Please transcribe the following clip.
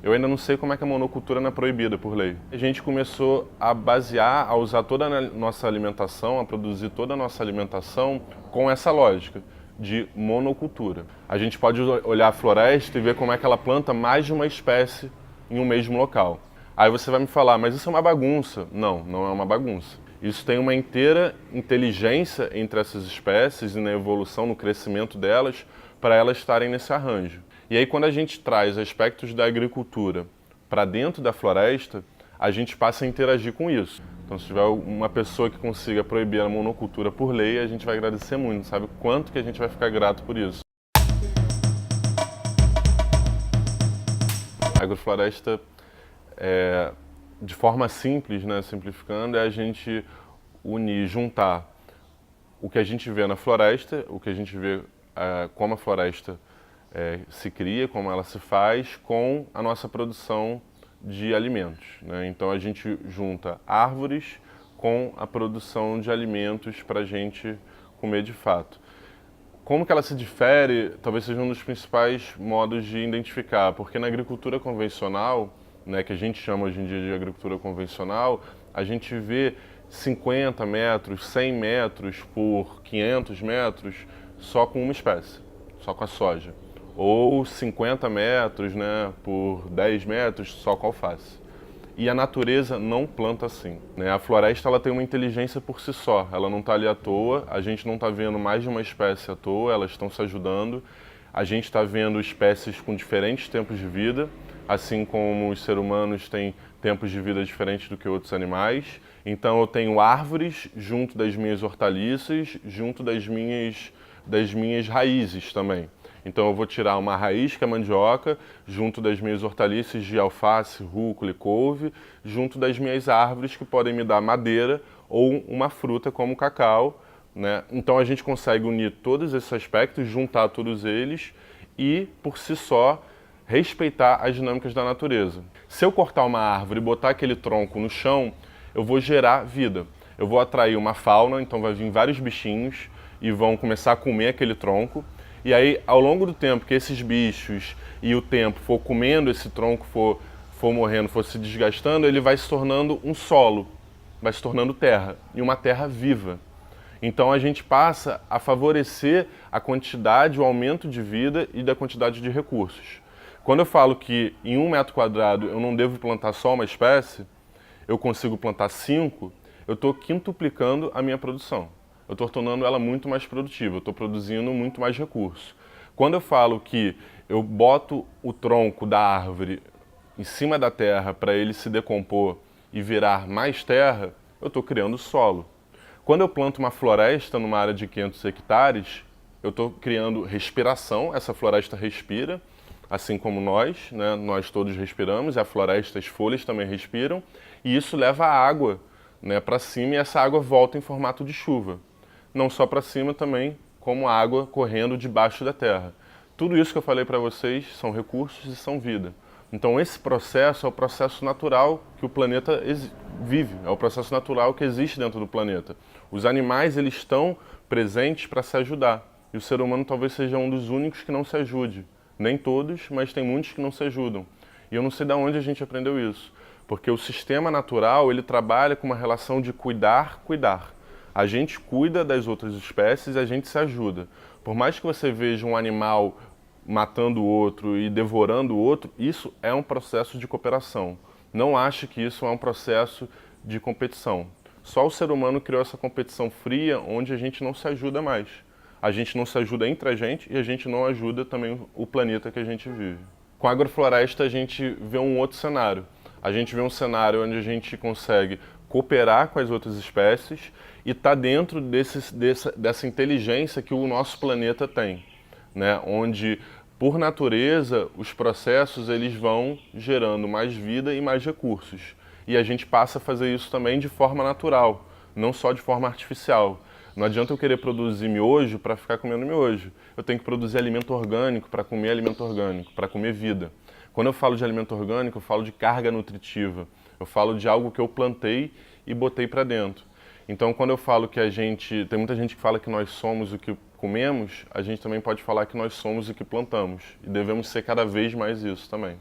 Eu ainda não sei como é que a monocultura não é proibida por lei. A gente começou a basear, a usar toda a nossa alimentação, a produzir toda a nossa alimentação com essa lógica de monocultura. A gente pode olhar a floresta e ver como é que ela planta mais de uma espécie em um mesmo local. Aí você vai me falar, mas isso é uma bagunça. Não, não é uma bagunça. Isso tem uma inteira inteligência entre essas espécies e na evolução, no crescimento delas, para elas estarem nesse arranjo. E aí, quando a gente traz aspectos da agricultura para dentro da floresta, a gente passa a interagir com isso. Então, se tiver uma pessoa que consiga proibir a monocultura por lei, a gente vai agradecer muito, sabe? Quanto que a gente vai ficar grato por isso. A agrofloresta, de forma simples, né, simplificando, é a gente unir, juntar o que a gente vê na floresta, o que a gente vê como a floresta se cria, como ela se faz, com a nossa produção de alimentos, né? Então a gente junta árvores com a produção de alimentos para a gente comer de fato. Como que ela se difere, talvez seja um dos principais modos de identificar, porque na agricultura convencional, né, que a gente chama hoje em dia de agricultura convencional, a gente vê 50 metros, 100 metros por 500 metros só com uma espécie, só com a soja. Ou 50 metros, né, por 10 metros só com a alface. E a natureza não planta assim, né? A floresta ela tem uma inteligência por si só, ela não está ali à toa, a gente não está vendo mais de uma espécie à toa, elas estão se ajudando. A gente está vendo espécies com diferentes tempos de vida, assim como os seres humanos têm tempos de vida diferentes do que outros animais. Então eu tenho árvores junto das minhas hortaliças, junto das minhas raízes também. Então eu vou tirar uma raiz, que é a mandioca, junto das minhas hortaliças de alface, rúcula e couve, junto das minhas árvores que podem me dar madeira ou uma fruta como o cacau, né? Então a gente consegue unir todos esses aspectos, juntar todos eles e, por si só, respeitar as dinâmicas da natureza. Se eu cortar uma árvore e botar aquele tronco no chão, eu vou gerar vida. Eu vou atrair uma fauna, então vai vir vários bichinhos e vão começar a comer aquele tronco. E aí, ao longo do tempo que esses bichos e o tempo for comendo esse tronco, for morrendo, for se desgastando, ele vai se tornando um solo, vai se tornando terra, e uma terra viva. Então a gente passa a favorecer a quantidade, o aumento de vida e da quantidade de recursos. Quando eu falo que em 1 metro quadrado eu não devo plantar só uma espécie, eu consigo plantar 5, eu estou quintuplicando a minha produção. Eu estou tornando ela muito mais produtiva, eu estou produzindo muito mais recursos. Quando eu falo que eu boto o tronco da árvore em cima da terra para ele se decompor e virar mais terra, eu estou criando solo. Quando eu planto uma floresta numa área de 500 hectares, eu estou criando respiração, essa floresta respira, assim como nós, né? Nós todos respiramos, e a floresta, as folhas também respiram, e isso leva a água, né, para cima, e essa água volta em formato de chuva. Não só para cima também, como água correndo debaixo da terra. Tudo isso que eu falei para vocês são recursos e são vida. Então esse processo é o processo natural que o planeta vive, é o processo natural que existe dentro do planeta. Os animais eles estão presentes para se ajudar, e o ser humano talvez seja um dos únicos que não se ajude. Nem todos, mas tem muitos que não se ajudam. E eu não sei de onde a gente aprendeu isso, porque o sistema natural ele trabalha com uma relação de cuidar. A gente cuida das outras espécies e a gente se ajuda. Por mais que você veja um animal matando o outro e devorando o outro, isso é um processo de cooperação. Não ache que isso é um processo de competição. Só o ser humano criou essa competição fria onde a gente não se ajuda mais. A gente não se ajuda entre a gente e a gente não ajuda também o planeta que a gente vive. Com a agrofloresta a gente vê um outro cenário. A gente vê um cenário onde a gente consegue cooperar com as outras espécies e está dentro dessa inteligência que o nosso planeta tem, né? Onde, por natureza, os processos eles vão gerando mais vida e mais recursos. E a gente passa a fazer isso também de forma natural, não só de forma artificial. Não adianta eu querer produzir miojo para ficar comendo miojo. Eu tenho que produzir alimento orgânico para comer alimento orgânico, para comer vida. Quando eu falo de alimento orgânico, eu falo de carga nutritiva. Eu falo de algo que eu plantei e botei para dentro. Então, quando eu falo que tem muita gente que fala que nós somos o que comemos, a gente também pode falar que nós somos o que plantamos. E devemos ser cada vez mais isso também.